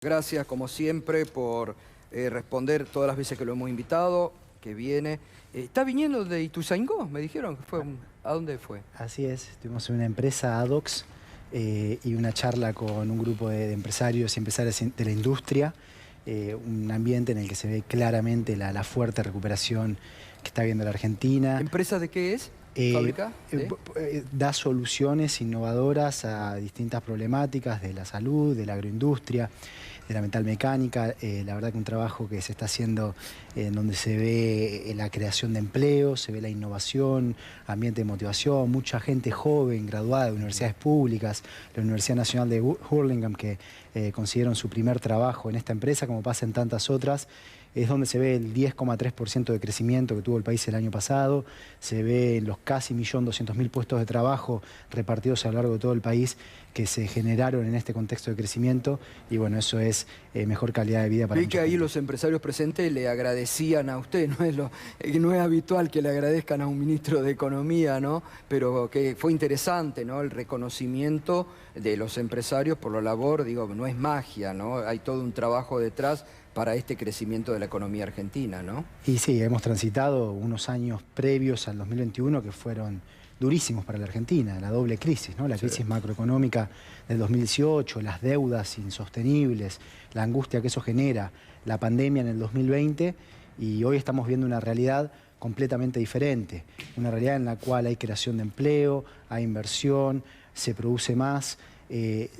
Gracias, como siempre, por responder todas las veces que lo hemos invitado, que viene. ¿Está viniendo de Ituzaingó? Me dijeron que fue. ¿A dónde fue? Así es, estuvimos en una empresa, ADOX, y una charla con un grupo de empresarios y empresarias de la industria, un ambiente en el que se ve claramente la fuerte recuperación que está viendo la Argentina. ¿Empresa de qué es? ¿Fábrica? Da soluciones innovadoras a distintas problemáticas de la salud, de la agroindustria, de la metalmecánica. La verdad que un trabajo que se está haciendo en donde se ve la creación de empleo, se ve la innovación, ambiente de motivación, mucha gente joven, graduada de universidades públicas, la Universidad Nacional de Hurlingham, que consiguieron su primer trabajo en esta empresa, como pasa en tantas otras. Es donde se ve el 10,3% de crecimiento que tuvo el país el año pasado, se ve los casi 1.200.000 puestos de trabajo repartidos a lo largo de todo el país que se generaron en este contexto de crecimiento, y bueno, eso es mejor calidad de vida para Vi que ahí los empresarios presentes le agradecían a usted, no es habitual que le agradezcan a un ministro de Economía, ¿no? Pero que fue interesante, ¿no? El reconocimiento de los empresarios por la labor, digo, no es magia, ¿no? Hay todo un trabajo detrás para este crecimiento de la economía argentina, ¿no? Y sí, hemos transitado unos años previos al 2021 que fueron durísimos para la Argentina, la doble crisis, ¿no? La crisis macroeconómica del 2018, las deudas insostenibles, la angustia que eso genera, la pandemia en el 2020, y hoy estamos viendo una realidad completamente diferente, una realidad en la cual hay creación de empleo, hay inversión, se produce más,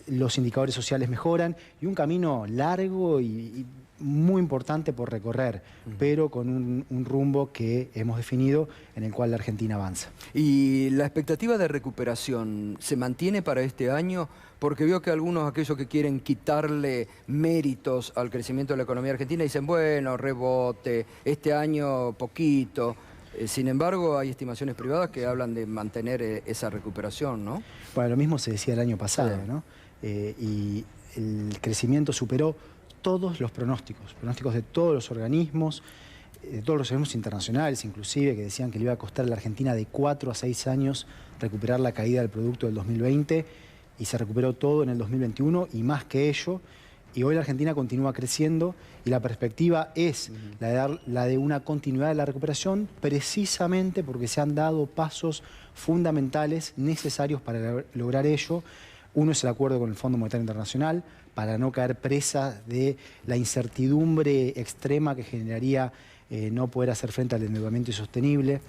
los indicadores sociales mejoran y un camino largo y muy importante por recorrer, pero con un rumbo que hemos definido en el cual la Argentina avanza. ¿Y la expectativa de recuperación se mantiene para este año? Porque veo que algunos, aquellos que quieren quitarle méritos al crecimiento de la economía argentina, dicen, bueno, rebote, este año poquito. Sin embargo, hay estimaciones privadas que hablan de mantener esa recuperación, ¿no? Bueno, lo mismo se decía el año pasado, ¿no? Y el crecimiento superó todos los pronósticos de todos los organismos, internacionales inclusive, que decían que le iba a costar a la Argentina de 4 a 6 años recuperar la caída del producto del 2020, y se recuperó todo en el 2021 y más que ello. Y hoy la Argentina continúa creciendo y la perspectiva es la de una continuidad de la recuperación, precisamente porque se han dado pasos fundamentales necesarios para lograr ello. Uno es el acuerdo con el Fondo Monetario Internacional para no caer presa de la incertidumbre extrema que generaría no poder hacer frente al endeudamiento insostenible.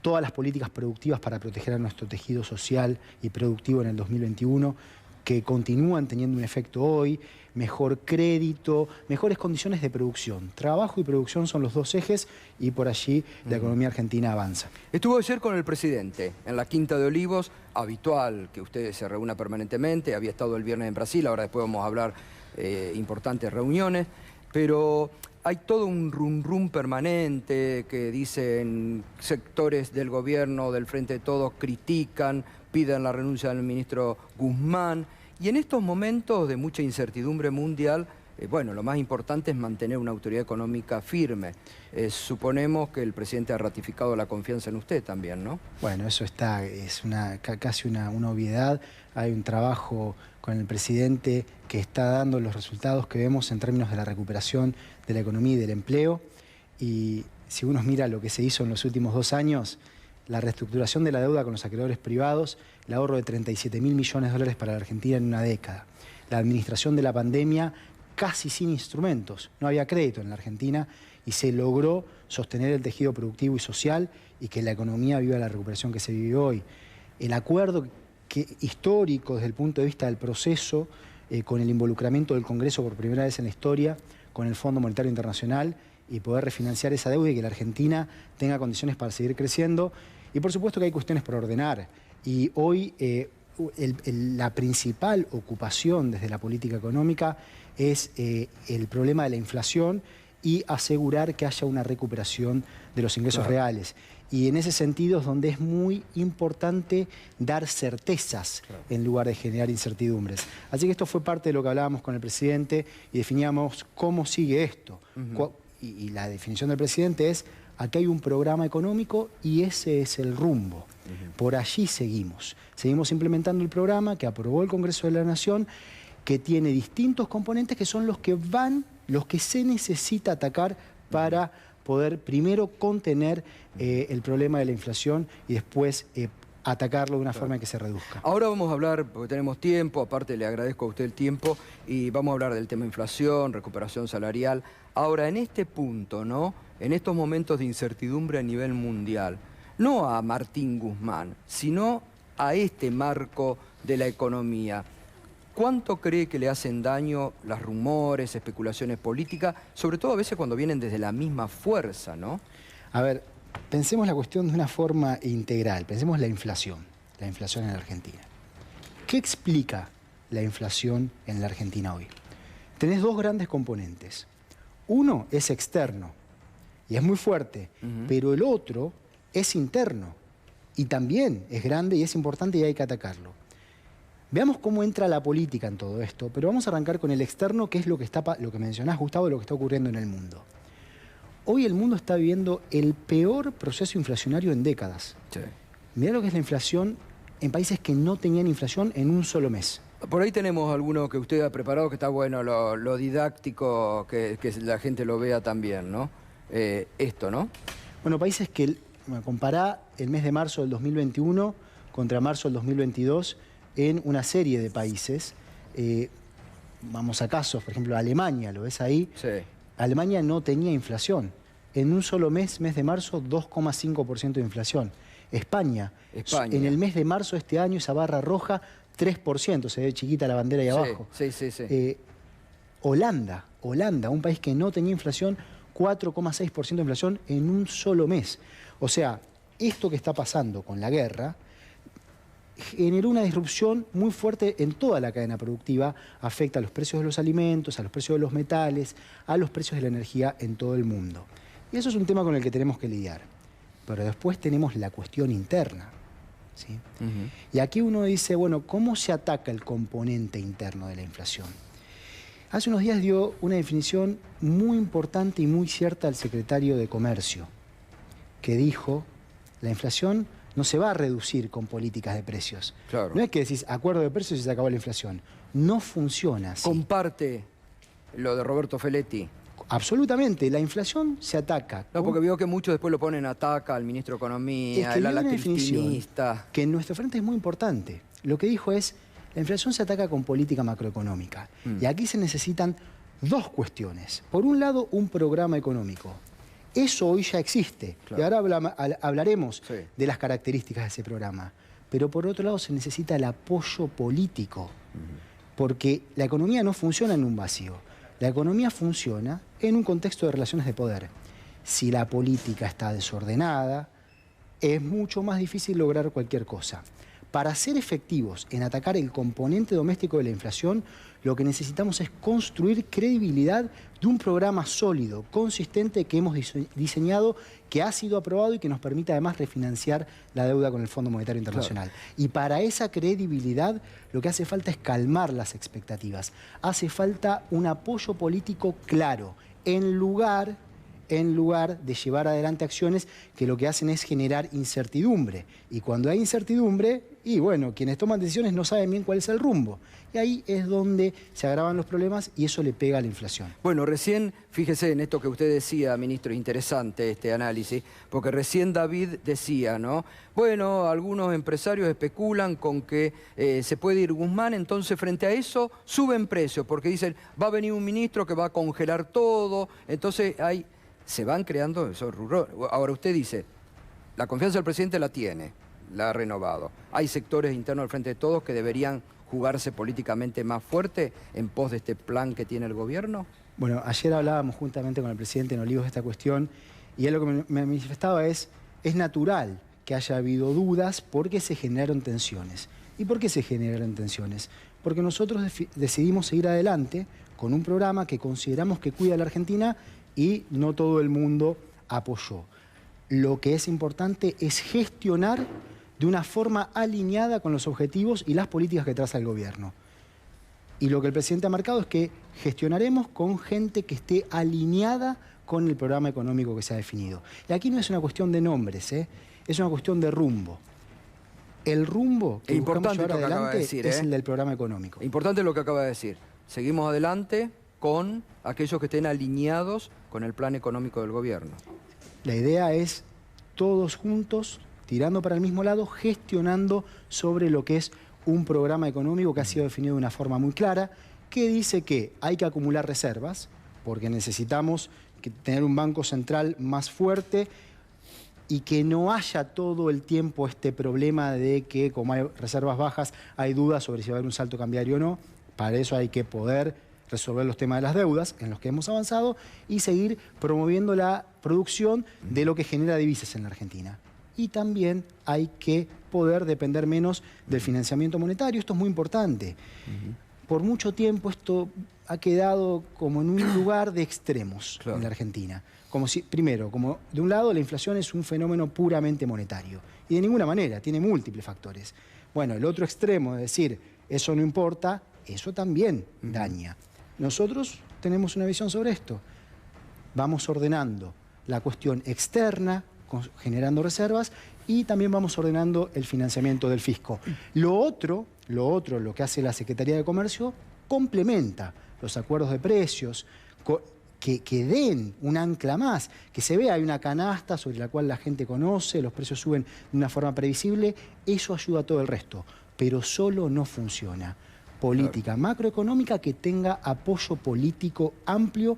Todas las políticas productivas para proteger a nuestro tejido social y productivo en el 2021, que continúan teniendo un efecto hoy, mejor crédito, mejores condiciones de producción. Trabajo y producción son los dos ejes y por allí la economía argentina avanza. Estuvo ayer con el presidente en la Quinta de Olivos, habitual que usted se reúna permanentemente, había estado el viernes en Brasil, ahora después vamos a hablar importantes reuniones, pero hay todo un rum permanente que dicen sectores del gobierno, del Frente de Todos, critican, piden la renuncia del ministro Guzmán. Y en estos momentos de mucha incertidumbre mundial, bueno, lo más importante es mantener una autoridad económica firme. Suponemos que el presidente ha ratificado la confianza en usted también, ¿no? Bueno, eso es casi una obviedad. Hay un trabajo con el presidente que está dando los resultados que vemos en términos de la recuperación de la economía y del empleo. Y si uno mira lo que se hizo en los últimos 2 años, la reestructuración de la deuda con los acreedores privados, el ahorro de 37.000 millones de dólares para la Argentina en una década, la administración de la pandemia casi sin instrumentos, no había crédito en la Argentina y se logró sostener el tejido productivo y social y que la economía viva la recuperación que se vive hoy. El acuerdo histórico desde el punto de vista del proceso, con el involucramiento del Congreso por primera vez en la historia, con el Fondo Monetario Internacional, y poder refinanciar esa deuda y que la Argentina tenga condiciones para seguir creciendo. Y por supuesto que hay cuestiones por ordenar. Y hoy la principal ocupación desde la política económica es el problema de la inflación y asegurar que haya una recuperación de los ingresos reales. Y en ese sentido es donde es muy importante dar certezas en lugar de generar incertidumbres. Así que esto fue parte de lo que hablábamos con el presidente y definíamos cómo sigue esto. Y la definición del presidente es: aquí hay un programa económico y ese es el rumbo. Por allí seguimos. Seguimos implementando el programa que aprobó el Congreso de la Nación que tiene distintos componentes que son los que se necesita atacar para poder primero contener el problema de la inflación y después atacarlo de una forma en que se reduzca. Ahora vamos a hablar, porque tenemos tiempo, aparte le agradezco a usted el tiempo, y vamos a hablar del tema inflación, recuperación salarial. Ahora, en este punto, ¿no? En estos momentos de incertidumbre a nivel mundial, no a Martín Guzmán, sino a este marco de la economía, ¿cuánto cree que le hacen daño los rumores, especulaciones políticas, sobre todo a veces cuando vienen desde la misma fuerza, ¿no? A ver, pensemos la cuestión de una forma integral. Pensemos la inflación en la Argentina. ¿Qué explica la inflación en la Argentina hoy? Tenés dos grandes componentes. Uno es externo y es muy fuerte, pero el otro es interno y también es grande y es importante y hay que atacarlo. Veamos cómo entra la política en todo esto, pero vamos a arrancar con el externo, que es lo que mencionás, Gustavo, lo que está ocurriendo en el mundo. Hoy el mundo está viviendo el peor proceso inflacionario en décadas. Sí. Mirá lo que es la inflación en países que no tenían inflación en un solo mes. Por ahí tenemos alguno que usted ha preparado que está bueno, lo didáctico, que la gente lo vea también, ¿no? Esto, ¿no? Bueno, países que, compará el mes de marzo del 2021 contra marzo del 2022 en una serie de países. Vamos a casos, por ejemplo, Alemania, ¿lo ves ahí? Sí. Alemania no tenía inflación. En un solo mes de marzo, 2,5% de inflación. España, en el mes de marzo de este año, esa barra roja, 3%, se ve chiquita la bandera ahí abajo. Sí. Holanda, un país que no tenía inflación, 4,6% de inflación en un solo mes. O sea, esto que está pasando con la guerra generó una disrupción muy fuerte en toda la cadena productiva, afecta a los precios de los alimentos, a los precios de los metales, a los precios de la energía en todo el mundo. Y eso es un tema con el que tenemos que lidiar. Pero después tenemos la cuestión interna, ¿sí? Y aquí uno dice, bueno, ¿cómo se ataca el componente interno de la inflación? Hace unos días dio una definición muy importante y muy cierta el secretario de Comercio, que dijo, la inflación no se va a reducir con políticas de precios. Claro. No es que decís acuerdo de precios y se acabó la inflación. No funciona así. Comparte lo de Roberto Feletti. Absolutamente. La inflación se ataca. No, porque veo que muchos después lo ponen ataca al ministro de Economía, el ala cristinista. Que en nuestro frente es muy importante. Lo que dijo es, la inflación se ataca con política macroeconómica. Y aquí se necesitan dos cuestiones. Por un lado, un programa económico. Eso hoy ya existe. Claro. Y ahora hablaremos de las características de ese programa. Pero por otro lado se necesita el apoyo político. Porque la economía no funciona en un vacío. La economía funciona en un contexto de relaciones de poder. Si la política está desordenada, es mucho más difícil lograr cualquier cosa. Para ser efectivos en atacar el componente doméstico de la inflación, lo que necesitamos es construir credibilidad de un programa sólido, consistente, que hemos diseñado, que ha sido aprobado y que nos permite además refinanciar la deuda con el Fondo Monetario Internacional. Claro. Y para esa credibilidad lo que hace falta es calmar las expectativas. Hace falta un apoyo político claro, en lugar de llevar adelante acciones que lo que hacen es generar incertidumbre. Y cuando hay incertidumbre, y bueno, quienes toman decisiones no saben bien cuál es el rumbo. Y ahí es donde se agravan los problemas y eso le pega a la inflación. Bueno, recién, fíjese en esto que usted decía, ministro, interesante este análisis, porque recién David decía, ¿no? Bueno, algunos empresarios especulan con que se puede ir Guzmán, entonces frente a eso suben precios, porque dicen, va a venir un ministro que va a congelar todo, entonces se van creando esos rubros. Ahora usted dice, la confianza del presidente la tiene, la ha renovado. Hay sectores internos del Frente de Todos que deberían jugarse políticamente más fuerte en pos de este plan que tiene el gobierno. Bueno, ayer hablábamos juntamente con el presidente en Olivos de esta cuestión y él lo que me manifestaba es natural que haya habido dudas porque se generaron tensiones. ¿Y por qué se generaron tensiones? Porque nosotros decidimos seguir adelante con un programa que consideramos que cuida a la Argentina y no todo el mundo apoyó. Lo que es importante es gestionar de una forma alineada con los objetivos y las políticas que traza el gobierno. Y lo que el presidente ha marcado es que gestionaremos con gente que esté alineada con el programa económico que se ha definido. Y aquí no es una cuestión de nombres, es una cuestión de rumbo. El rumbo que buscamos llevar lo que acaba de adelante decir, es el del programa económico. Importante lo que acaba de decir. Seguimos adelante con aquellos que estén alineados con el plan económico del gobierno. La idea es todos juntos, tirando para el mismo lado, gestionando sobre lo que es un programa económico que ha sido definido de una forma muy clara, que dice que hay que acumular reservas, porque necesitamos tener un banco central más fuerte y que no haya todo el tiempo este problema de que, como hay reservas bajas, hay dudas sobre si va a haber un salto cambiario o no. Para eso hay que poder resolver los temas de las deudas, en los que hemos avanzado, y seguir promoviendo la producción de lo que genera divisas en la Argentina. Y también hay que poder depender menos del financiamiento monetario. Esto es muy importante. Por mucho tiempo esto ha quedado como en un lugar de extremos en la Argentina. Como si, primero, como de un lado la inflación es un fenómeno puramente monetario. Y de ninguna manera, tiene múltiples factores. Bueno, el otro extremo de decir, eso no importa, eso también daña. Nosotros tenemos una visión sobre esto. Vamos ordenando la cuestión externa, generando reservas, y también vamos ordenando el financiamiento del fisco. Lo que hace la Secretaría de Comercio, complementa los acuerdos de precios, que den un ancla más, que se vea, hay una canasta sobre la cual la gente conoce, los precios suben de una forma previsible, eso ayuda a todo el resto, pero solo no funciona. Política macroeconómica que tenga apoyo político amplio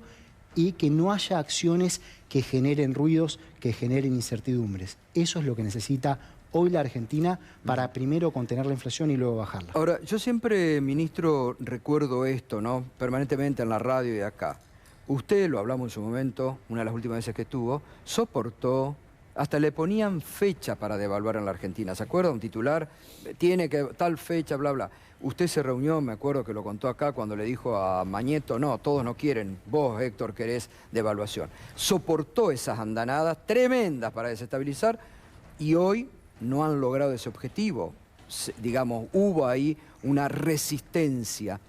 y que no haya acciones que generen ruidos, que generen incertidumbres. Eso es lo que necesita hoy la Argentina para primero contener la inflación y luego bajarla. Ahora, yo siempre, ministro, recuerdo esto, ¿no? Permanentemente en la radio y acá. Usted, lo hablamos en su momento, una de las últimas veces que estuvo, soportó, hasta le ponían fecha para devaluar en la Argentina. ¿Se acuerda? Un titular, tiene que tal fecha, bla, bla. Usted se reunió, me acuerdo que lo contó acá, cuando le dijo a Mañeto, no, todos no quieren, vos, Héctor, querés devaluación. Soportó esas andanadas tremendas para desestabilizar y hoy no han logrado ese objetivo. Digamos, hubo ahí una resistencia.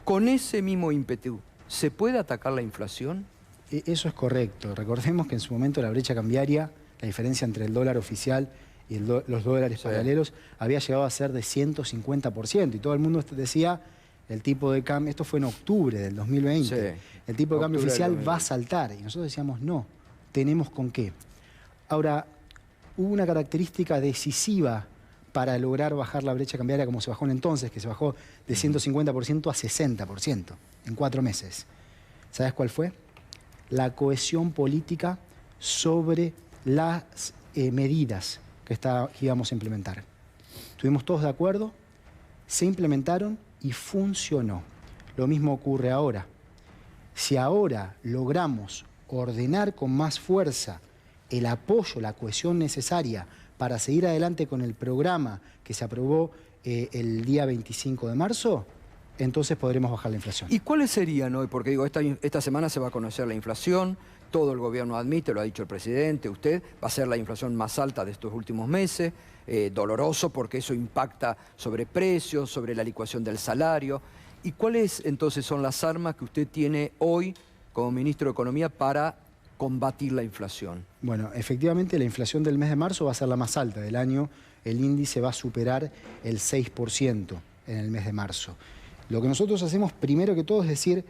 Con ese mismo ímpetu, ¿se puede atacar la inflación? Eso es correcto. Recordemos que en su momento la brecha cambiaria, la diferencia entre el dólar oficial y los dólares paralelos, había llegado a ser de 150%. Y todo el mundo decía, el tipo de cambio, esto fue en octubre del 2020, el tipo de cambio oficial va a saltar. Y nosotros decíamos, no, tenemos con qué. Ahora, hubo una característica decisiva para lograr bajar la brecha cambiaria como se bajó en entonces, que se bajó de 150% a 60% en 4 meses. ¿Sabes cuál fue? La cohesión política sobre las medidas que íbamos a implementar. Estuvimos todos de acuerdo, se implementaron y funcionó. Lo mismo ocurre ahora. Si ahora logramos ordenar con más fuerza el apoyo, la cohesión necesaria para seguir adelante con el programa que se aprobó el día 25 de marzo, entonces podremos bajar la inflación. ¿Y cuáles serían hoy? Porque digo, esta semana se va a conocer la inflación, todo el gobierno admite, lo ha dicho el presidente, usted, va a ser la inflación más alta de estos últimos meses, doloroso porque eso impacta sobre precios, sobre la licuación del salario. ¿Y cuáles entonces son las armas que usted tiene hoy como ministro de Economía para combatir la inflación? Bueno, efectivamente la inflación del mes de marzo va a ser la más alta del año. El índice va a superar el 6% en el mes de marzo. Lo que nosotros hacemos primero que todo es decir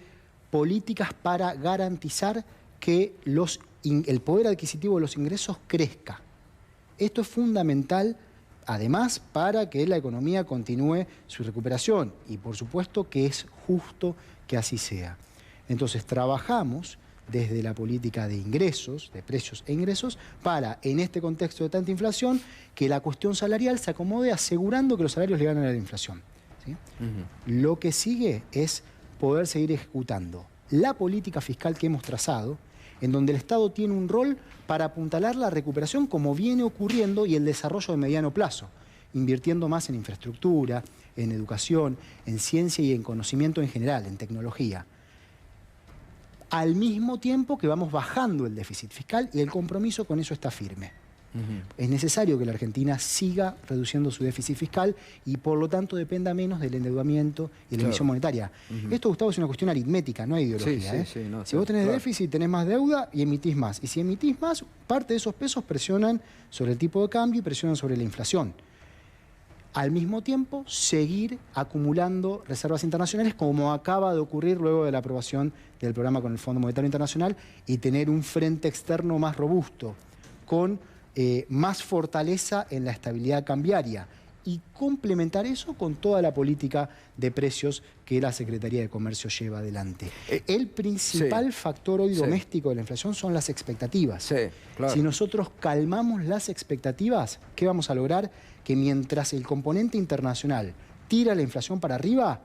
políticas para garantizar que el poder adquisitivo de los ingresos crezca. Esto es fundamental, además, para que la economía continúe su recuperación y, por supuesto, que es justo que así sea. Entonces, trabajamos desde la política de ingresos, de precios e ingresos, para, en este contexto de tanta inflación, que la cuestión salarial se acomode asegurando que los salarios le ganen a la inflación. ¿Sí? Lo que sigue es poder seguir ejecutando la política fiscal que hemos trazado, en donde el Estado tiene un rol para apuntalar la recuperación como viene ocurriendo y el desarrollo de mediano plazo, invirtiendo más en infraestructura, en educación, en ciencia y en conocimiento en general, en tecnología. Al mismo tiempo que vamos bajando el déficit fiscal y el compromiso con eso está firme. Es necesario que la Argentina siga reduciendo su déficit fiscal y por lo tanto dependa menos del endeudamiento y de la emisión monetaria. Esto, Gustavo, es una cuestión aritmética, no hay ideología. Si vos tenés déficit, tenés más deuda y emitís más. Y si emitís más, parte de esos pesos presionan sobre el tipo de cambio y presionan sobre la inflación. al mismo tiempo seguir acumulando reservas internacionales como acaba de ocurrir luego de la aprobación del programa con el Fondo Monetario Internacional y tener un frente externo más robusto, con más fortaleza en la estabilidad cambiaria y complementar eso con toda la política de precios que la Secretaría de Comercio lleva adelante. El principal factor hoy doméstico de la inflación son las expectativas. Sí, claro. Si nosotros calmamos las expectativas, ¿qué vamos a lograr? Que mientras el componente internacional tira la inflación para arriba,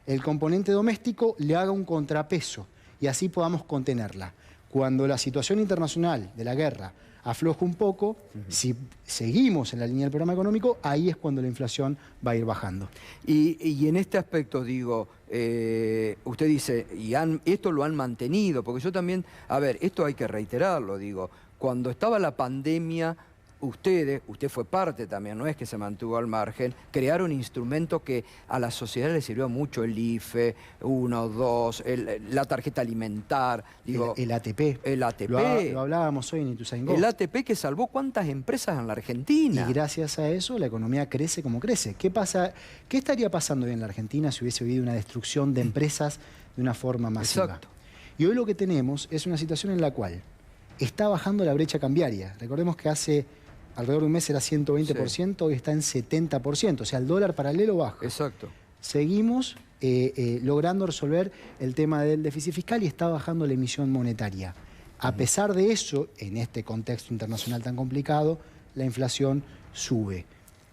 el componente doméstico le haga un contrapeso y así podamos contenerla. Cuando la situación internacional de la guerra afloja un poco, si seguimos en la línea del programa económico, ahí es cuando la inflación va a ir bajando. Y en este aspecto, digo, usted dice, esto lo han mantenido, porque yo también, a ver, esto hay que reiterarlo, digo, cuando estaba la pandemia, usted fue parte también, no es que se mantuvo al margen, crearon instrumentos que a la sociedad le sirvió mucho, el IFE, 1, 2, la tarjeta alimentar, digo, el ATP. El ATP. Lo hablábamos hoy en Ituzaingó. El ATP que salvó cuántas empresas en la Argentina. Y gracias a eso la economía crece como crece. ¿Qué pasa? ¿Qué estaría pasando hoy en la Argentina si hubiese habido una destrucción de empresas de una forma masiva? Exacto. Y hoy lo que tenemos es una situación en la cual está bajando la brecha cambiaria. Recordemos que hace alrededor de un mes era 120%, hoy está en 70%, o sea, el dólar paralelo baja. Exacto. Seguimos logrando resolver el tema del déficit fiscal y está bajando la emisión monetaria. A pesar de eso, en este contexto internacional tan complicado, la inflación sube.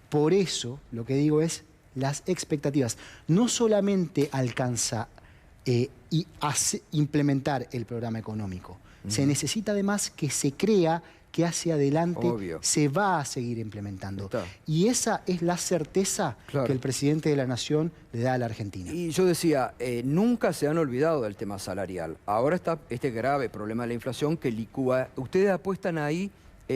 Por eso, lo que digo es, las expectativas. No solamente alcanza implementar el programa económico, se necesita además que se crea que hacia adelante se va a seguir implementando. Y esa es la certeza que el presidente de la Nación le da a la Argentina. Y yo decía, nunca se han olvidado del tema salarial. Ahora está este grave problema de la inflación que licúa. ¿Ustedes apuestan ahí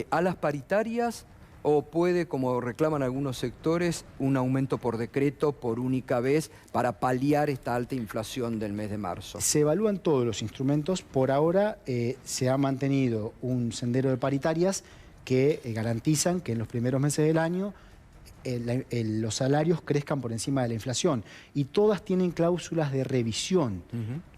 a las paritarias o puede, como reclaman algunos sectores, un aumento por decreto por única vez para paliar esta alta inflación del mes de marzo? Se evalúan todos los instrumentos. Por ahora se ha mantenido un sendero de paritarias que garantizan que en los primeros meses del año los salarios crezcan por encima de la inflación. Y todas tienen cláusulas de revisión.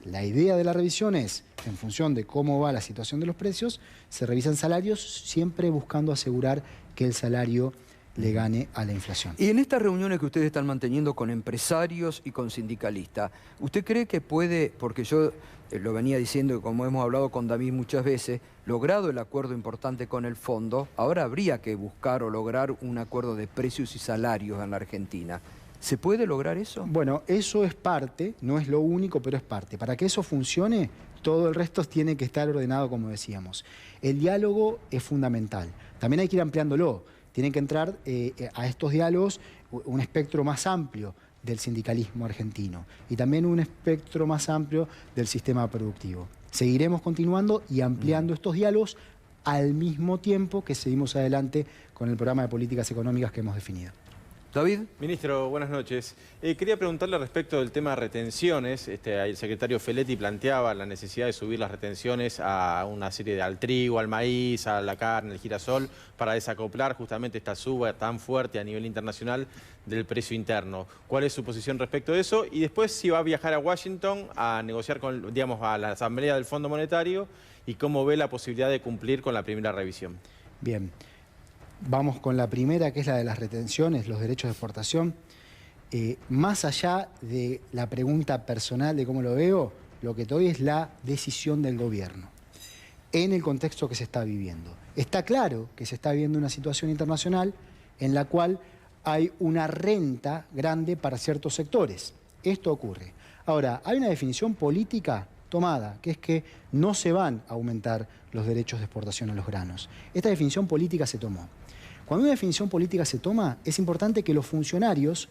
La idea de la revisión es, en función de cómo va la situación de los precios, se revisan salarios siempre buscando asegurar que el salario le gane a la inflación. Y en estas reuniones que ustedes están manteniendo con empresarios y con sindicalistas, ¿usted cree que puede, porque yo lo venía diciendo y como hemos hablado con David muchas veces, logrado el acuerdo importante con el fondo, ahora habría que buscar o lograr un acuerdo de precios y salarios en la Argentina? ¿Se puede lograr eso? Bueno, eso es parte, no es lo único, pero es parte. Para que eso funcione, todo el resto tiene que estar ordenado, como decíamos. El diálogo es fundamental. También hay que ir ampliándolo. Tienen que entrar a estos diálogos un espectro más amplio del sindicalismo argentino y también un espectro más amplio del sistema productivo. Seguiremos continuando y ampliando estos diálogos al mismo tiempo que seguimos adelante con el programa de políticas económicas que hemos definido. David. Ministro, buenas noches. Quería preguntarle respecto del tema de retenciones. El secretario Feletti planteaba la necesidad de subir las retenciones a una serie al trigo, al maíz, a la carne, al girasol, para desacoplar justamente esta suba tan fuerte a nivel internacional del precio interno. ¿Cuál es su posición respecto de eso? Y después si va a viajar a Washington a negociar con, digamos, a la Asamblea del Fondo Monetario y cómo ve la posibilidad de cumplir con la primera revisión. Bien. Vamos con la primera, que es la de las retenciones, los derechos de exportación. Más allá de la pregunta personal de cómo lo veo, lo que te doy es la decisión del gobierno en el contexto que se está viviendo. Está claro que se está viviendo una situación internacional en la cual hay una renta grande para ciertos sectores. Esto ocurre. Ahora, hay una definición política tomada, que es que no se van a aumentar los derechos de exportación a los granos. Esta definición política se tomó. Cuando una definición política se toma, es importante que los funcionarios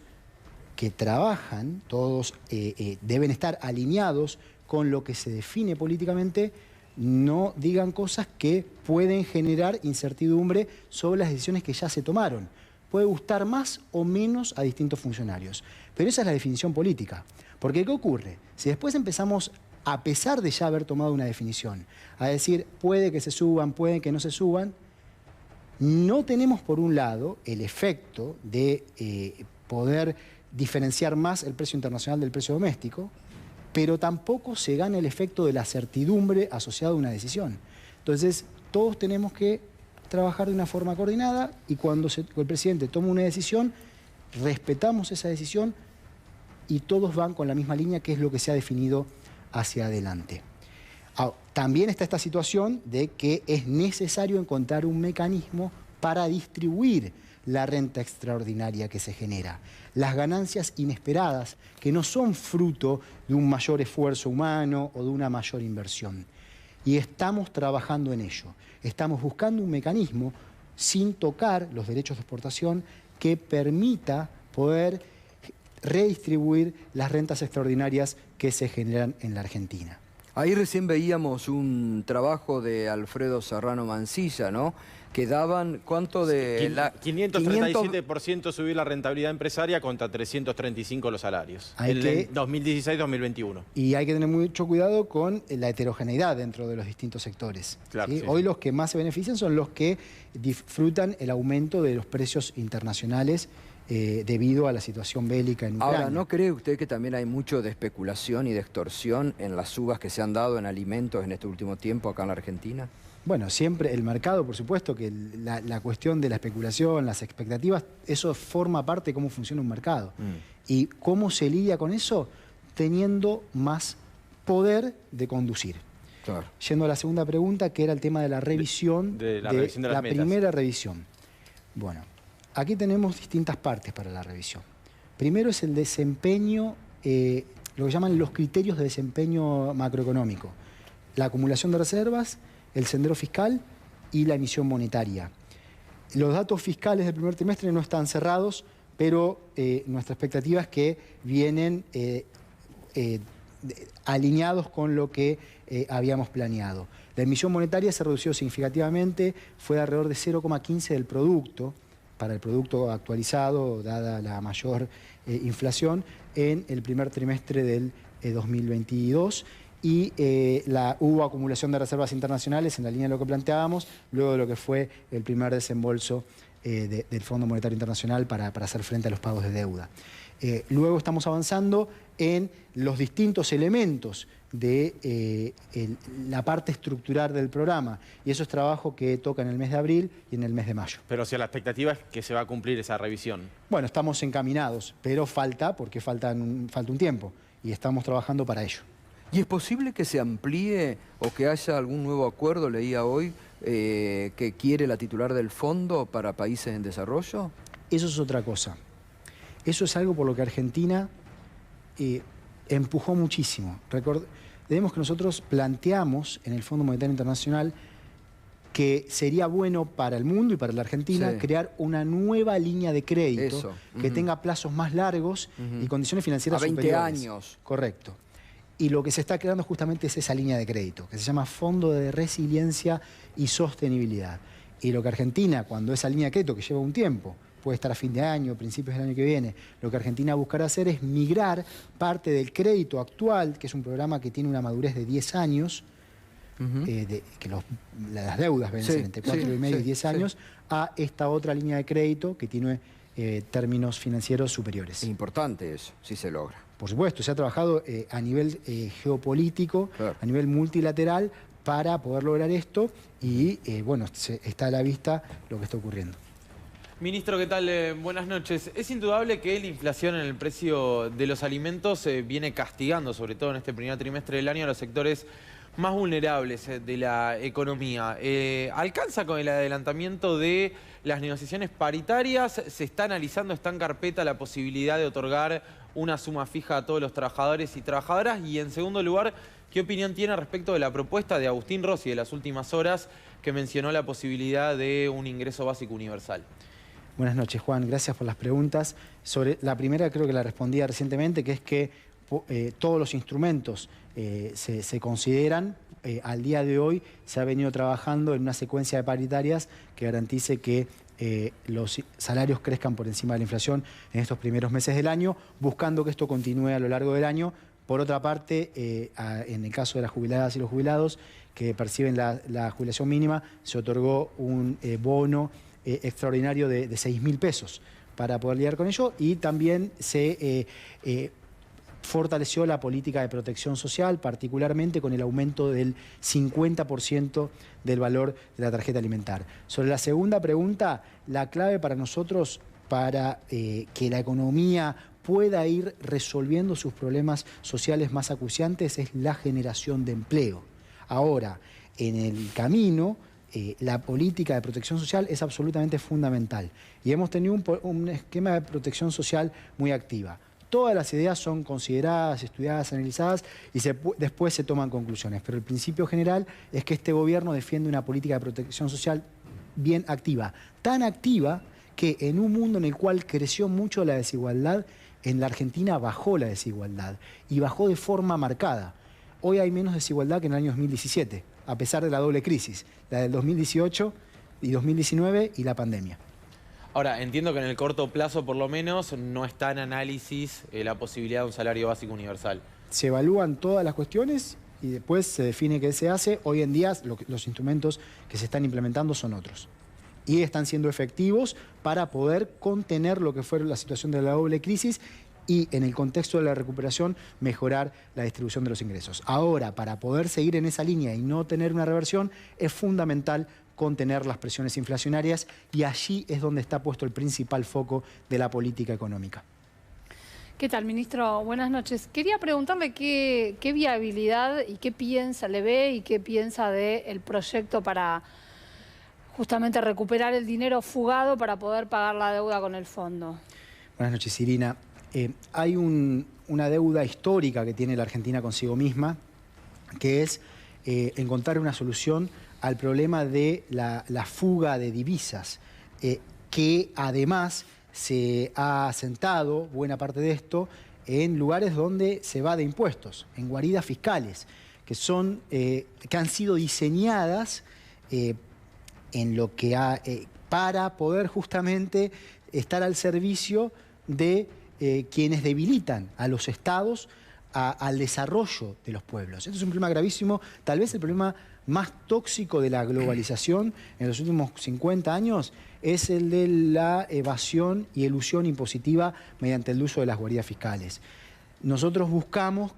que trabajan, todos deben estar alineados con lo que se define políticamente, no digan cosas que pueden generar incertidumbre sobre las decisiones que ya se tomaron. Puede gustar más o menos a distintos funcionarios, pero esa es la definición política. Porque ¿qué ocurre? Si después empezamos, a pesar de ya haber tomado una definición, a decir puede que se suban, puede que no se suban, no tenemos por un lado el efecto de poder diferenciar más el precio internacional del precio doméstico, pero tampoco se gana el efecto de la certidumbre asociada a una decisión. Entonces, todos tenemos que trabajar de una forma coordinada y cuando el presidente toma una decisión, respetamos esa decisión y todos van con la misma línea, que es lo que se ha definido hacia adelante. También está esta situación de que es necesario encontrar un mecanismo para distribuir la renta extraordinaria que se genera, las ganancias inesperadas, que no son fruto de un mayor esfuerzo humano o de una mayor inversión. Y estamos trabajando en ello. Estamos buscando un mecanismo sin tocar los derechos de exportación que permita poder redistribuir las rentas extraordinarias que se generan en la Argentina. Ahí recién veíamos un trabajo de Alfredo Serrano Mancilla, ¿no? Que daban, ¿cuánto de...? 537% subir la rentabilidad empresaria contra 335 los salarios. En 2016-2021. Y hay que tener mucho cuidado con la heterogeneidad dentro de los distintos sectores. Claro, ¿sí? Sí, Hoy sí. los que más se benefician son los que disfrutan el aumento de los precios internacionales debido a la situación bélica en Ucrania. Ahora, ¿no cree usted que también hay mucho de especulación y de extorsión en las subas que se han dado en alimentos en este último tiempo acá en la Argentina? Bueno, siempre el mercado, por supuesto, que la cuestión de la especulación, las expectativas, eso forma parte de cómo funciona un mercado. ¿Y cómo se lidia con eso? Teniendo más poder de conducir. Claro. Yendo a la segunda pregunta, que era el tema de la revisión, de la revisión de las metas. Primera revisión. Bueno, aquí tenemos distintas partes para la revisión. Primero es el desempeño, lo que llaman los criterios de desempeño macroeconómico. La acumulación de reservas, el sendero fiscal y la emisión monetaria. Los datos fiscales del primer trimestre no están cerrados, pero nuestra expectativa es que vienen alineados con lo que habíamos planeado. La emisión monetaria se redució significativamente, fue de alrededor de 0,15 del producto, para el producto actualizado, dada la mayor inflación, en el primer trimestre del 2022. Y hubo acumulación de reservas internacionales en la línea de lo que planteábamos, luego de lo que fue el primer desembolso del Fondo Monetario Internacional para hacer frente a los pagos de deuda. Luego estamos avanzando en los distintos elementos de la parte estructural del programa, y eso es trabajo que toca en el mes de abril y en el mes de mayo. Pero si la expectativa es que se va a cumplir esa revisión. Bueno, estamos encaminados, pero porque falta un tiempo, y estamos trabajando para ello. ¿Y es posible que se amplíe o que haya algún nuevo acuerdo, leía hoy, que quiere la titular del fondo para países en desarrollo? Eso es otra cosa. Eso es algo por lo que Argentina empujó muchísimo. Recordemos que nosotros planteamos en el Fondo Monetario Internacional que sería bueno para el mundo y para la Argentina crear una nueva línea de crédito que tenga plazos más largos y condiciones financieras superiores. A 20 años. Correcto. Y lo que se está creando justamente es esa línea de crédito, que se llama Fondo de Resiliencia y Sostenibilidad. Y lo que Argentina, cuando esa línea de crédito, que lleva un tiempo, puede estar a fin de año, principios del año que viene, lo que Argentina buscará hacer es migrar parte del crédito actual, que es un programa que tiene una madurez de 10 años, que las deudas vencen entre 4 y medio y 10 años, a esta otra línea de crédito que tiene términos financieros superiores. Es importante eso, si se logra. Por supuesto, se ha trabajado a nivel geopolítico, a nivel multilateral, para poder lograr esto y, bueno, está a la vista lo que está ocurriendo. Ministro, ¿qué tal? Buenas noches. Es indudable que la inflación en el precio de los alimentos viene castigando, sobre todo en este primer trimestre del año, a los sectores más vulnerables de la economía. ¿Alcanza con el adelantamiento de las negociaciones paritarias? ¿Se está analizando, está en carpeta la posibilidad de otorgar una suma fija a todos los trabajadores y trabajadoras? Y en segundo lugar, ¿qué opinión tiene respecto de la propuesta de Agustín Rossi de las últimas horas, que mencionó la posibilidad de un ingreso básico universal? Buenas noches, Juan. Gracias por las preguntas. Sobre la primera creo que la respondía recientemente, que es que todos los instrumentos se consideran. Al día de hoy se ha venido trabajando en una secuencia de paritarias que garantice que los salarios crezcan por encima de la inflación en estos primeros meses del año, buscando que esto continúe a lo largo del año. Por otra parte, en el caso de las jubiladas y los jubilados que perciben la jubilación mínima, se otorgó un bono extraordinario de 6.000 pesos para poder lidiar con ello, y también se fortaleció la política de protección social, particularmente con el aumento del 50% del valor de la tarjeta alimentar. Sobre la segunda pregunta, la clave para nosotros, para que la economía pueda ir resolviendo sus problemas sociales más acuciantes, es la generación de empleo. Ahora, en el camino, la política de protección social es absolutamente fundamental. Y hemos tenido un esquema de protección social muy activa. Todas las ideas son consideradas, estudiadas, analizadas y después se toman conclusiones. Pero el principio general es que este gobierno defiende una política de protección social bien activa. Tan activa que en un mundo en el cual creció mucho la desigualdad, en la Argentina bajó la desigualdad y bajó de forma marcada. Hoy hay menos desigualdad que en el año 2017, a pesar de la doble crisis, la del 2018 y 2019 y la pandemia. Ahora, entiendo que en el corto plazo, por lo menos, no está en análisis la posibilidad de un salario básico universal. Se evalúan todas las cuestiones y después se define qué se hace. Hoy en día los instrumentos que se están implementando son otros. Y están siendo efectivos para poder contener lo que fue la situación de la doble crisis y, en el contexto de la recuperación, mejorar la distribución de los ingresos. Ahora, para poder seguir en esa línea y no tener una reversión, es fundamental contener las presiones inflacionarias, y allí es donde está puesto el principal foco de la política económica. ¿Qué tal, ministro? Buenas noches. Quería preguntarle qué viabilidad y qué piensa, le ve y qué piensa del proyecto para justamente recuperar el dinero fugado para poder pagar la deuda con el fondo. Buenas noches, Irina. Hay una deuda histórica que tiene la Argentina consigo misma, que es encontrar una solución al problema de la fuga de divisas, que además se ha asentado buena parte de esto en lugares donde se evade impuestos, en guaridas fiscales, que han sido diseñadas para poder justamente estar al servicio de quienes debilitan a los estados al desarrollo de los pueblos. Esto es un problema gravísimo, tal vez el problema más tóxico de la globalización en los últimos 50 años es el de la evasión y elusión impositiva mediante el uso de las guaridas fiscales. Nosotros buscamos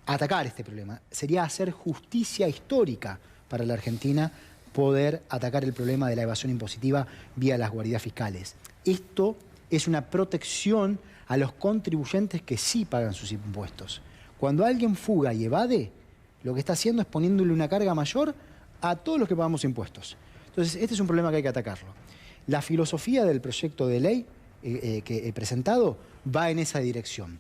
atacar este problema. Sería hacer justicia histórica para la Argentina poder atacar el problema de la evasión impositiva vía las guaridas fiscales. Esto es una protección a los contribuyentes que sí pagan sus impuestos. Cuando alguien fuga y evade, lo que está haciendo es poniéndole una carga mayor a todos los que pagamos impuestos. Entonces, este es un problema que hay que atacarlo. La filosofía del proyecto de ley que he presentado va en esa dirección.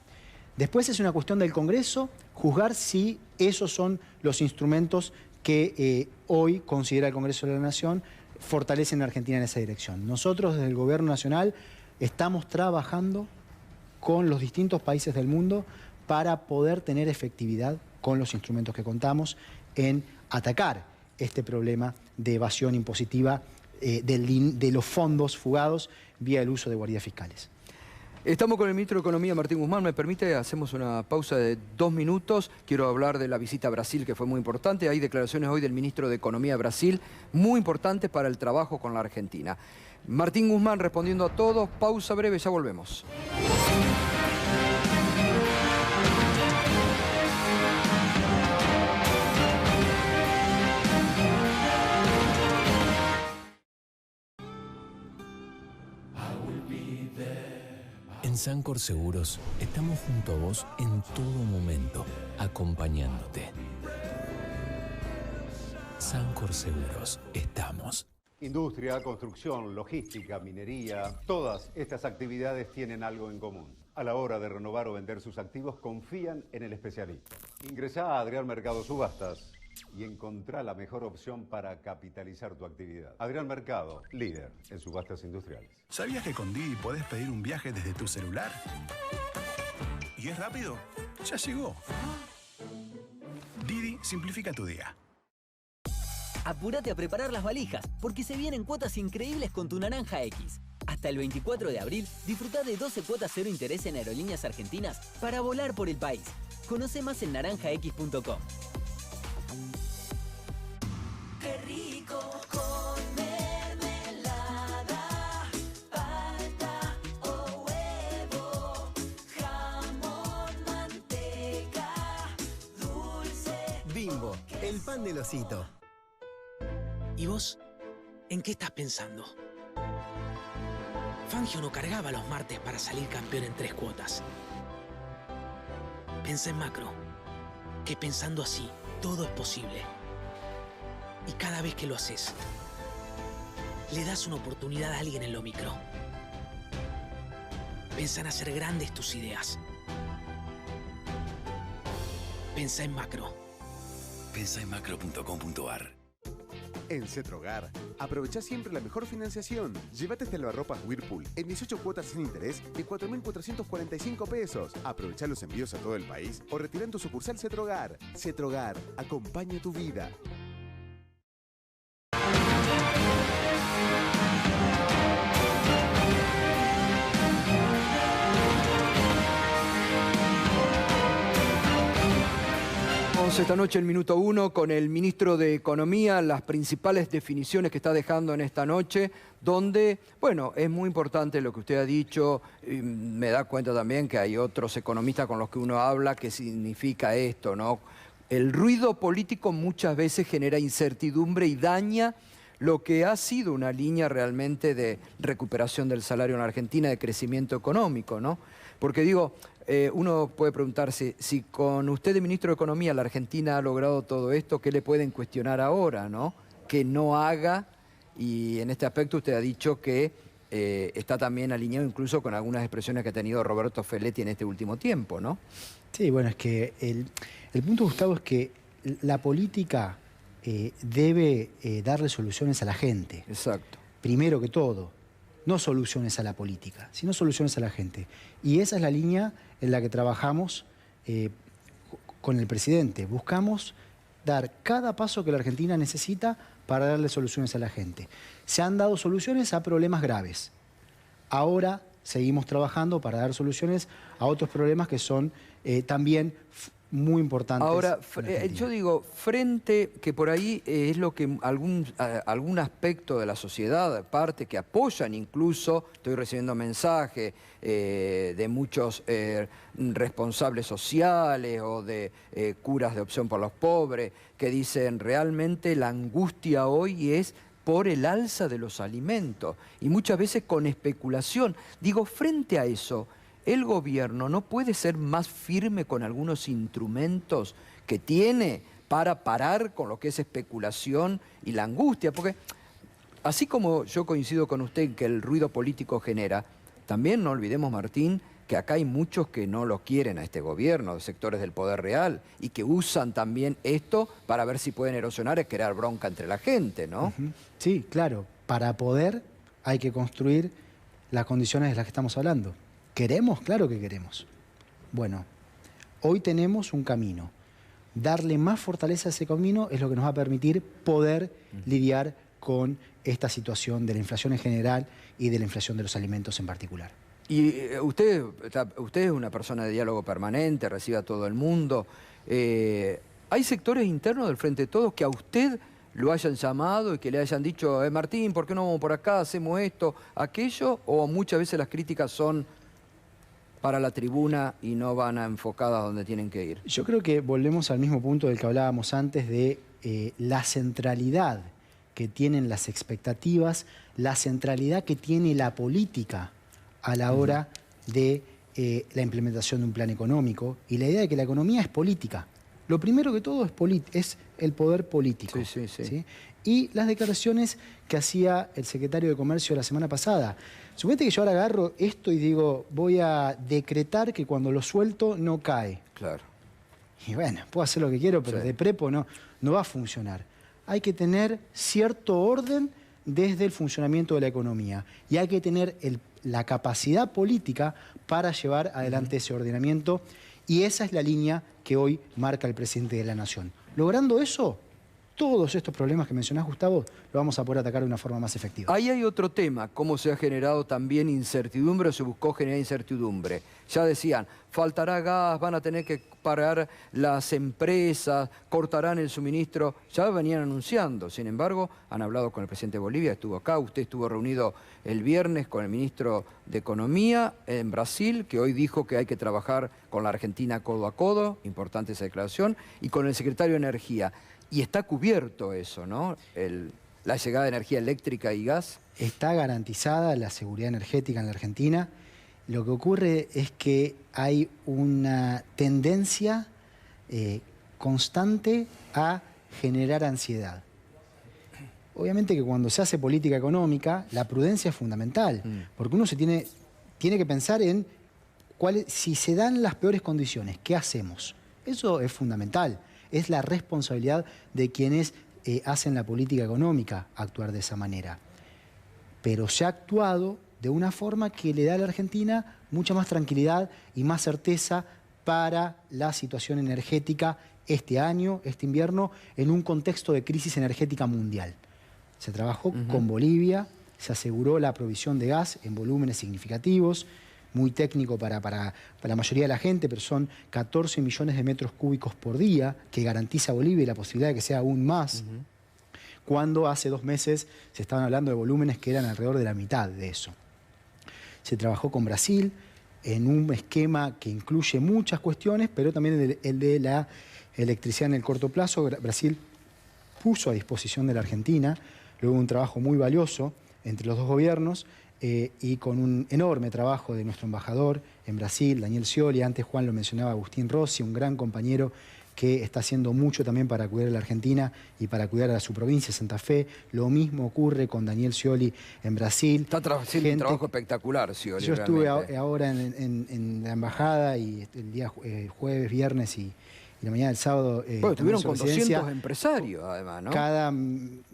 Después es una cuestión del Congreso juzgar si esos son los instrumentos que hoy considera el Congreso de la Nación fortalecen a Argentina en esa dirección. Nosotros, desde el Gobierno Nacional, estamos trabajando con los distintos países del mundo para poder tener efectividad con los instrumentos que contamos en atacar este problema de evasión impositiva de los fondos fugados vía el uso de guaridas fiscales. Estamos con el ministro de Economía, Martín Guzmán. ¿Me permite? Hacemos una pausa de 2 minutos. Quiero hablar de la visita a Brasil, que fue muy importante. Hay declaraciones hoy del ministro de Economía de Brasil, muy importantes para el trabajo con la Argentina. Martín Guzmán respondiendo a todos. Pausa breve, ya volvemos. En Sancor Seguros estamos junto a vos en todo momento, acompañándote. Sancor Seguros, estamos. Industria, construcción, logística, minería, todas estas actividades tienen algo en común. A la hora de renovar o vender sus activos, confían en el especialista. Ingresá a Adrián Mercado Subastas y encontrá la mejor opción para capitalizar tu actividad. Adrián Mercado, líder en subastas industriales. ¿Sabías que con Didi podés pedir un viaje desde tu celular? ¿Y es rápido? Ya llegó. Didi simplifica tu día. Apúrate a preparar las valijas, porque se vienen cuotas increíbles con tu Naranja X. Hasta el 24 de abril, disfruta de 12 cuotas cero interés en Aerolíneas Argentinas para volar por el país. Conoce más en naranjax.com. Qué rico con mermelada, palta fan del osito. ¿Y vos? ¿En qué estás pensando? Fangio no cargaba los martes para salir campeón en 3 cuotas. Pensá en macro, que pensando así, todo es posible. Y cada vez que lo haces, le das una oportunidad a alguien en lo micro. Pensá en hacer grandes tus ideas. Pensá en macro. Pensá en macro.com.ar. En Cetrogar, aprovecha siempre la mejor financiación. Llévate este lavarropas Whirlpool en 18 cuotas sin interés de 4.445 pesos. Aprovecha los envíos a todo el país o retira en tu sucursal Cetrogar. Cetrogar, acompaña tu vida. Esta noche el minuto 1 con el ministro de Economía, las principales definiciones que está dejando en esta noche, donde, bueno, es muy importante lo que usted ha dicho, y me da cuenta también que hay otros economistas con los que uno habla, que significa esto, ¿no? El ruido político muchas veces genera incertidumbre y daña lo que ha sido una línea realmente de recuperación del salario en Argentina, de crecimiento económico, ¿no? Porque digo, uno puede preguntarse, si con usted de ministro de Economía la Argentina ha logrado todo esto, ¿qué le pueden cuestionar ahora, no? Que no haga, y en este aspecto usted ha dicho que está también alineado incluso con algunas expresiones que ha tenido Roberto Feletti en este último tiempo, ¿no? Sí, bueno, es que el punto, Gustavo, es que la política debe darle soluciones a la gente. Exacto. Primero que todo. No soluciones a la política, sino soluciones a la gente. Y esa es la línea en la que trabajamos con el presidente. Buscamos dar cada paso que la Argentina necesita para darle soluciones a la gente. Se han dado soluciones a problemas graves. Ahora seguimos trabajando para dar soluciones a otros problemas que son también muy importantes. Ahora, yo digo, frente, que por ahí es lo que algún aspecto de la sociedad, parte que apoyan incluso, estoy recibiendo mensajes de muchos responsables sociales o de curas de Opción por los Pobres, que dicen realmente la angustia hoy es por el alza de los alimentos y muchas veces con especulación. Digo, frente a eso, el gobierno no puede ser más firme con algunos instrumentos que tiene para parar con lo que es especulación y la angustia, porque así como yo coincido con usted en que el ruido político genera, también no olvidemos, Martín, que acá hay muchos que no lo quieren a este gobierno, de sectores del poder real, y que usan también esto para ver si pueden erosionar y crear bronca entre la gente, ¿no? Sí, claro. Para poder hay que construir las condiciones de las que estamos hablando. ¿Queremos? Claro que queremos. Bueno, hoy tenemos un camino. Darle más fortaleza a ese camino es lo que nos va a permitir poder lidiar con esta situación de la inflación en general y de la inflación de los alimentos en particular. Y usted es una persona de diálogo permanente, recibe a todo el mundo. ¿Hay sectores internos del Frente de Todos que a usted lo hayan llamado y que le hayan dicho, Martín, ¿por qué no vamos por acá, hacemos esto, aquello? ¿O muchas veces las críticas son para la tribuna y no van enfocadas donde tienen que ir? Yo creo que volvemos al mismo punto del que hablábamos antes de la centralidad que tienen las expectativas, la centralidad que tiene la política a la hora de la implementación de un plan económico y la idea de que la economía es política. Lo primero que todo es el poder político. ¿Sí? Y las declaraciones que hacía el secretario de Comercio la semana pasada. Suponete que yo ahora agarro esto y digo, voy a decretar que cuando lo suelto no cae. Claro. Y bueno, puedo hacer lo que quiero, pero de prepo no va a funcionar. Hay que tener cierto orden desde el funcionamiento de la economía. Y hay que tener la capacidad política para llevar adelante ese ordenamiento. Y esa es la línea que hoy marca el presidente de la Nación. Logrando eso, todos estos problemas que mencionás, Gustavo, lo vamos a poder atacar de una forma más efectiva. Ahí hay otro tema, cómo se ha generado también incertidumbre o se buscó generar incertidumbre. Ya decían, faltará gas, van a tener que parar las empresas, cortarán el suministro. Ya venían anunciando, sin embargo, han hablado con el presidente de Bolivia, estuvo acá, usted estuvo reunido el viernes con el ministro de Economía en Brasil, que hoy dijo que hay que trabajar con la Argentina codo a codo, importante esa declaración, y con el secretario de Energía. Y está cubierto eso, ¿no? La llegada de energía eléctrica y gas. Está garantizada la seguridad energética en la Argentina. Lo que ocurre es que hay una tendencia constante a generar ansiedad. Obviamente que cuando se hace política económica, la prudencia es fundamental, porque uno tiene que pensar en si se dan las peores condiciones, ¿qué hacemos? Eso es fundamental. Es la responsabilidad de quienes hacen la política económica actuar de esa manera. Pero se ha actuado de una forma que le da a la Argentina mucha más tranquilidad y más certeza para la situación energética este año, este invierno, en un contexto de crisis energética mundial. Se trabajó con Bolivia, se aseguró la provisión de gas en volúmenes significativos, muy técnico para la mayoría de la gente, pero son 14 millones de metros cúbicos por día que garantiza Bolivia y la posibilidad de que sea aún más, cuando hace 2 meses se estaban hablando de volúmenes que eran alrededor de la mitad de eso. Se trabajó con Brasil en un esquema que incluye muchas cuestiones, pero también el de la electricidad en el corto plazo. Brasil puso a disposición de la Argentina, luego un trabajo muy valioso entre los dos gobiernos y con un enorme trabajo de nuestro embajador en Brasil, Daniel Scioli. Antes Juan lo mencionaba, Agustín Rossi, un gran compañero que está haciendo mucho también para cuidar a la Argentina y para cuidar a su provincia, Santa Fe. Lo mismo ocurre con Daniel Scioli en Brasil. Está haciendo un trabajo espectacular, Scioli. Yo estuve ahora en la embajada y el día jueves, viernes y la mañana del sábado. Bueno, estuvieron con 200 empresarios, además, ¿no?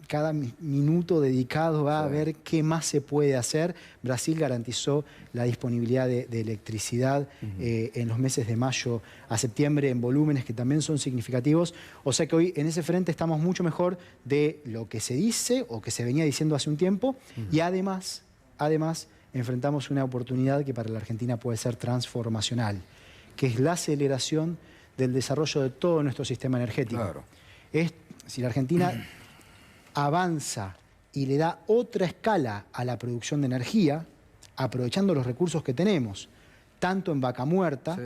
Cada minuto dedicado a ver qué más se puede hacer. Brasil garantizó la disponibilidad de electricidad en los meses de mayo a septiembre en volúmenes que también son significativos. O sea que hoy en ese frente estamos mucho mejor de lo que se dice o que se venía diciendo hace un tiempo. Y además enfrentamos una oportunidad que para la Argentina puede ser transformacional, que es la aceleración del desarrollo de todo nuestro sistema energético. Claro. Si la Argentina avanza y le da otra escala a la producción de energía, aprovechando los recursos que tenemos, tanto en Vaca Muerta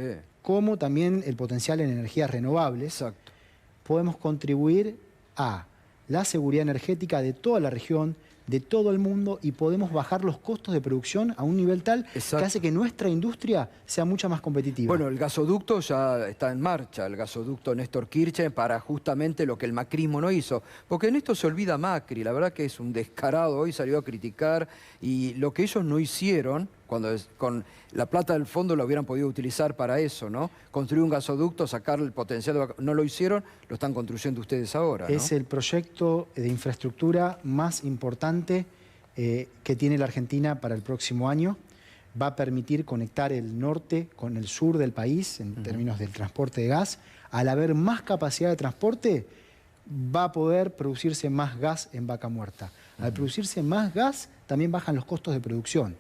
como también el potencial en energías renovables, podemos contribuir a la seguridad energética de toda la región, de todo el mundo, y podemos bajar los costos de producción a un nivel tal que hace que nuestra industria sea mucho más competitiva. Bueno, el gasoducto ya está en marcha, el gasoducto Néstor Kirchner, para justamente lo que el macrismo no hizo. Porque en esto se olvida Macri, la verdad que es un descarado, hoy salió a criticar, y lo que ellos no hicieron, cuando con la plata del fondo lo hubieran podido utilizar para eso, ¿no? Construir un gasoducto, sacar el potencial, no lo hicieron, lo están construyendo ustedes ahora, ¿no? Es el proyecto de infraestructura más importante que tiene la Argentina para el próximo año. Va a permitir conectar el norte con el sur del país en términos del transporte de gas. Al haber más capacidad de transporte, va a poder producirse más gas en Vaca Muerta. Al producirse más gas, también bajan los costos de producción.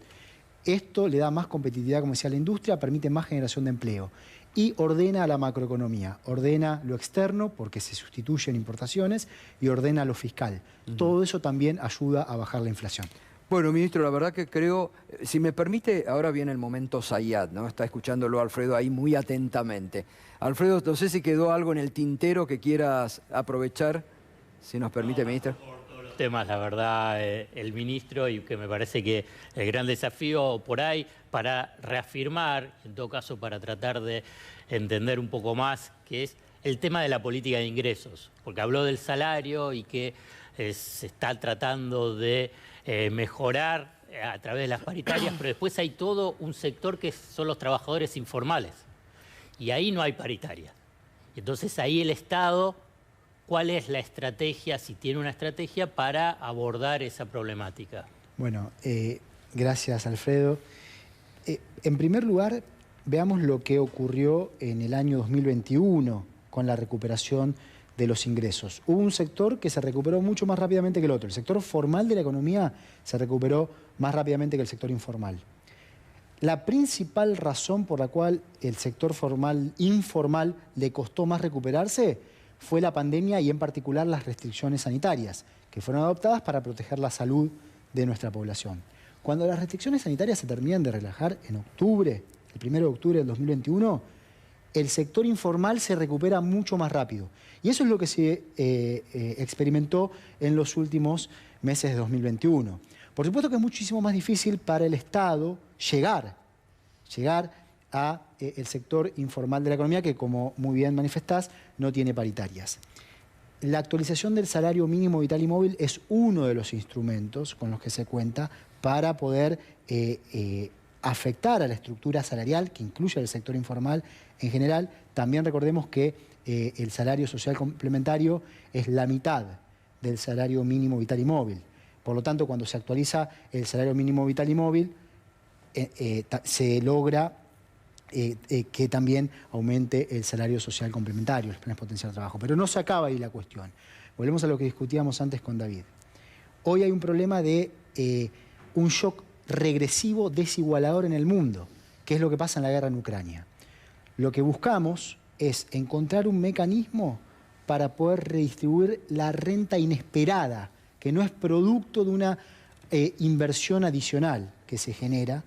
Esto le da más competitividad, como decía, a la industria, permite más generación de empleo y ordena a la macroeconomía. Ordena lo externo, porque se sustituyen importaciones, y ordena lo fiscal. Todo eso también ayuda a bajar la inflación. Bueno, ministro, la verdad que creo, si me permite, ahora viene el momento Zayat, ¿no? Está escuchándolo Alfredo ahí muy atentamente. Alfredo, no sé si quedó algo en el tintero que quieras aprovechar, si nos permite, ministro. Temas, la verdad, el ministro, y que me parece que el gran desafío por ahí para reafirmar, en todo caso para tratar de entender un poco más, que es el tema de la política de ingresos, porque habló del salario y que se está tratando de mejorar a través de las paritarias, pero después hay todo un sector que son los trabajadores informales, y ahí no hay paritaria. Entonces ahí el Estado, ¿cuál es la estrategia, si tiene una estrategia, para abordar esa problemática? Bueno, gracias, Alfredo. En primer lugar, veamos lo que ocurrió en el año 2021 con la recuperación de los ingresos. Hubo un sector que se recuperó mucho más rápidamente que el otro. El sector formal de la economía se recuperó más rápidamente que el sector informal. La principal razón por la cual el sector informal le costó más recuperarse fue la pandemia y en particular las restricciones sanitarias, que fueron adoptadas para proteger la salud de nuestra población. Cuando las restricciones sanitarias se terminan de relajar en octubre, el 1 de octubre del 2021, el sector informal se recupera mucho más rápido. Y eso es lo que se experimentó en los últimos meses de 2021. Por supuesto que es muchísimo más difícil para el Estado llegar a el sector informal de la economía, que, como muy bien manifestás, no tiene paritarias. La actualización del salario mínimo vital y móvil es uno de los instrumentos con los que se cuenta para poder afectar a la estructura salarial, que incluye al sector informal en general. También recordemos que el salario social complementario es la mitad del salario mínimo vital y móvil. Por lo tanto, cuando se actualiza el salario mínimo vital y móvil, se logra que también aumente el salario social complementario, los planes potenciales de trabajo. Pero no se acaba ahí la cuestión. Volvemos a lo que discutíamos antes con David. Hoy hay un problema de un shock regresivo desigualador en el mundo, que es lo que pasa en la guerra en Ucrania. Lo que buscamos es encontrar un mecanismo para poder redistribuir la renta inesperada, que no es producto de una inversión adicional que se genera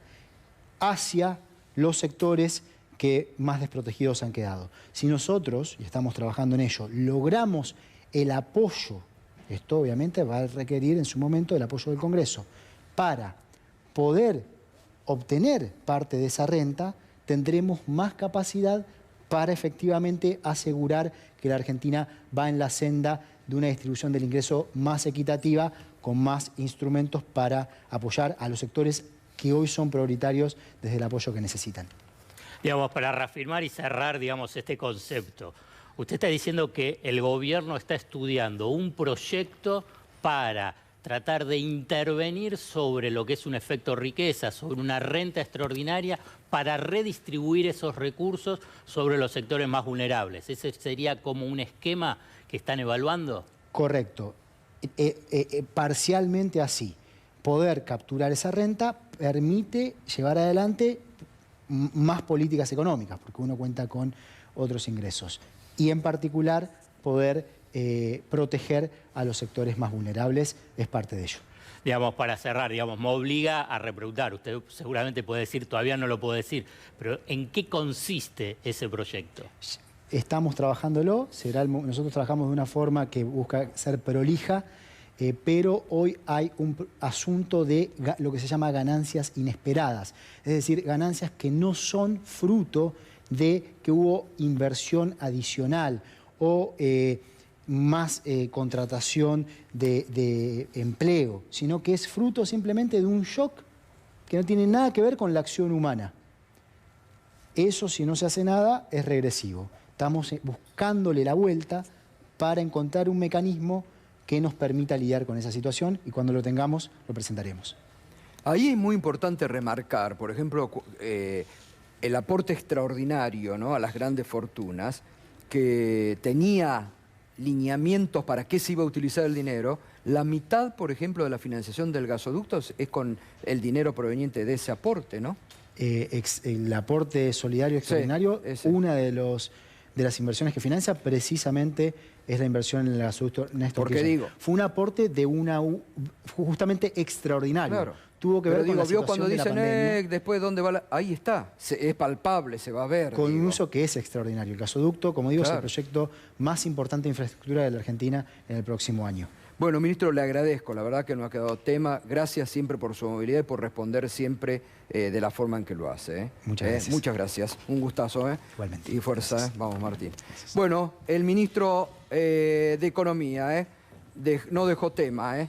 hacia los sectores que más desprotegidos han quedado. Si nosotros, y estamos trabajando en ello, logramos el apoyo, esto obviamente va a requerir en su momento el apoyo del Congreso, para poder obtener parte de esa renta, tendremos más capacidad para efectivamente asegurar que la Argentina va en la senda de una distribución del ingreso más equitativa, con más instrumentos para apoyar a los sectores que hoy son prioritarios desde el apoyo que necesitan. Digamos, para reafirmar y cerrar, digamos, este concepto, usted está diciendo que el gobierno está estudiando un proyecto para tratar de intervenir sobre lo que es un efecto riqueza, sobre una renta extraordinaria, para redistribuir esos recursos sobre los sectores más vulnerables. ¿Ese sería como un esquema que están evaluando? Correcto. Parcialmente así. Poder capturar esa renta permite llevar adelante más políticas económicas, porque uno cuenta con otros ingresos. Y en particular, poder proteger a los sectores más vulnerables es parte de ello. Digamos, para cerrar, digamos, me obliga a repreguntar. Usted seguramente puede decir, todavía no lo puedo decir, pero ¿en qué consiste ese proyecto? Estamos trabajándolo, nosotros trabajamos de una forma que busca ser prolija, pero hoy hay un asunto de lo que se llama ganancias inesperadas, es decir, ganancias que no son fruto de que hubo inversión adicional o más contratación de empleo, sino que es fruto simplemente de un shock que no tiene nada que ver con la acción humana. Eso, si no se hace nada, es regresivo. Estamos buscándole la vuelta para encontrar un mecanismo que nos permita lidiar con esa situación, y cuando lo tengamos, lo presentaremos. Ahí es muy importante remarcar, por ejemplo, el aporte extraordinario, ¿no?, a las grandes fortunas, que tenía lineamientos para qué se iba a utilizar el dinero. La mitad, por ejemplo, de la financiación del gasoducto es con el dinero proveniente de ese aporte, ¿no? El aporte solidario extraordinario, sí, una de las inversiones que financia precisamente es la inversión en el gasoducto Néstor Kirchner. Digo, fue un aporte de justamente extraordinario. Claro. Tuvo que ver con la situación cuando de la dicen, pandemia, después dónde va ahí está, es palpable, se va a ver. Con un uso que es extraordinario. El gasoducto, como digo, claro, es el proyecto más importante de infraestructura de la Argentina en el próximo año. Bueno, ministro, le agradezco, la verdad que no ha quedado tema. Gracias siempre por su movilidad y por responder siempre de la forma en que lo hace. Muchas gracias. Muchas gracias. Un gustazo. Igualmente. Y fuerza. Gracias. Vamos, Martín. Gracias. Bueno, el ministro de Economía no dejó tema.